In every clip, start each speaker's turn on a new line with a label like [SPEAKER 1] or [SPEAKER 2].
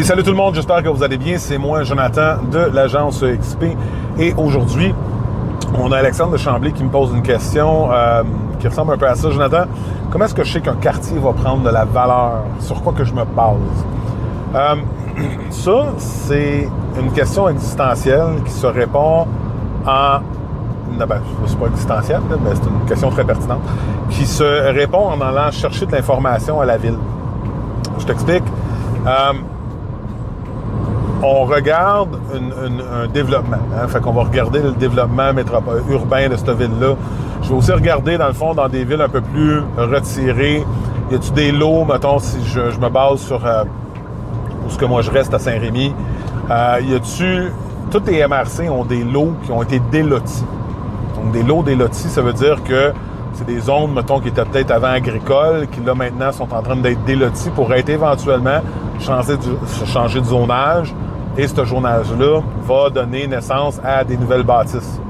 [SPEAKER 1] Et salut tout le monde, j'espère que vous allez bien. C'est moi, Jonathan, de l'agence XP. Et aujourd'hui, on a Alexandre de Chambly qui me pose une question qui ressemble un peu à ça. Jonathan, comment est-ce que je sais qu'un quartier va prendre de la valeur? Sur quoi que je me base? Ça, c'est une question existentielle qui se répond en... Ben, c'est pas existentiel, mais c'est une question très pertinente, qui se répond en allant chercher de l'information à la ville. Je t'explique. On regarde un développement. Fait qu'on va regarder le développement urbain de cette ville-là. Je vais aussi regarder, dans le fond, dans des villes un peu plus retirées. Y a-tu des lots, mettons, si je me base sur où ce que moi je reste à Saint-Rémy. Y a-tu... Toutes les MRC ont des lots qui ont été délotis. Donc, des lots délotis, ça veut dire que c'est des zones, mettons, qui étaient peut-être avant agricoles, qui là, maintenant, sont en train d'être délotis pour être éventuellement changer de zonage. Et ce zonage-là va donner naissance à des nouvelles bâtisses.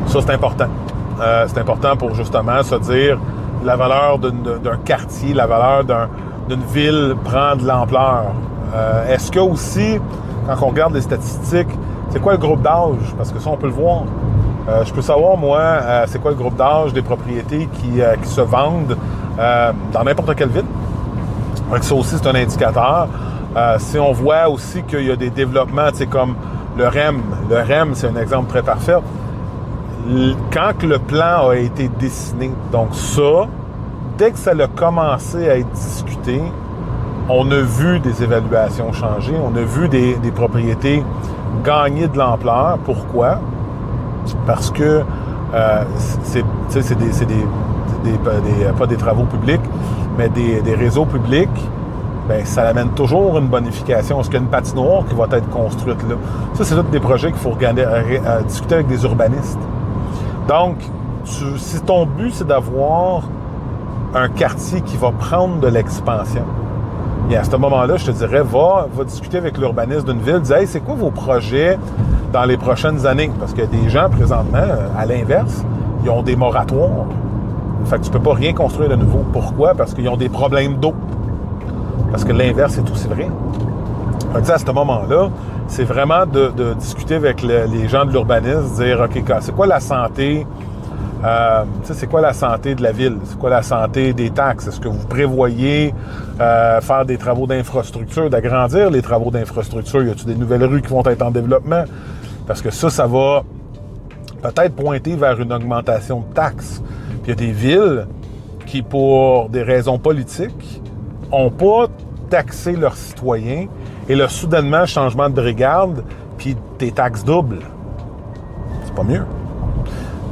[SPEAKER 1] Ça, c'est important. C'est important pour, justement, se dire la valeur d'un quartier, la valeur d'une ville prend de l'ampleur. Est-ce que aussi, quand on regarde les statistiques, c'est quoi le groupe d'âge? Parce que ça, on peut le voir. Je peux savoir, moi, c'est quoi le groupe d'âge des propriétés qui se vendent dans n'importe quelle ville. Donc ça aussi, c'est un indicateur. Si on voit aussi qu'il y a des développements, tu sais, comme le REM. Le REM, c'est un exemple très parfait. Quand le plan a été dessiné, donc ça, dès que ça a commencé à être discuté, on a vu des évaluations changer, on a vu des propriétés gagner de l'ampleur. Pourquoi? Parce que c'est pas des travaux publics, mais des réseaux publics. Bien, ça amène toujours une bonification. Est-ce qu'il y a une patinoire qui va être construite là? Ça, c'est tous des projets qu'il faut discuter avec des urbanistes. Donc, si ton but, c'est d'avoir un quartier qui va prendre de l'expansion, bien, à ce moment-là, je te dirais, va discuter avec l'urbaniste d'une ville, dis, hey, c'est quoi vos projets dans les prochaines années? Parce qu'il y a des gens, présentement, à l'inverse, ils ont des moratoires. Fait que tu peux pas rien construire de nouveau. Pourquoi? Parce qu'ils ont des problèmes d'eau. Parce que l'inverse est aussi vrai. Fait que, à ce moment-là, c'est vraiment de discuter avec les gens de l'urbanisme, dire, OK, c'est quoi la santé? C'est quoi la santé de la ville? C'est quoi la santé des taxes? Est-ce que vous prévoyez faire des travaux d'infrastructure, d'agrandir les travaux d'infrastructure? Y a-t-il des nouvelles rues qui vont être en développement? Parce que ça va peut-être pointer vers une augmentation de taxes. Puis il y a des villes qui, pour des raisons politiques, n'ont pas taxé leurs citoyens et là, soudainement, changement de brigade, puis tes taxes doubles. C'est pas mieux.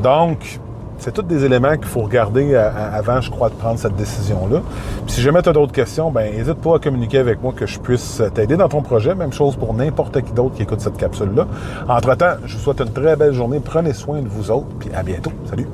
[SPEAKER 1] Donc, c'est tous des éléments qu'il faut regarder avant, je crois, de prendre cette décision-là. Puis si jamais tu as d'autres questions, ben n'hésite pas à communiquer avec moi que je puisse t'aider dans ton projet. Même chose pour n'importe qui d'autre qui écoute cette capsule-là. Entre-temps, je vous souhaite une très belle journée. Prenez soin de vous autres, puis à bientôt. Salut!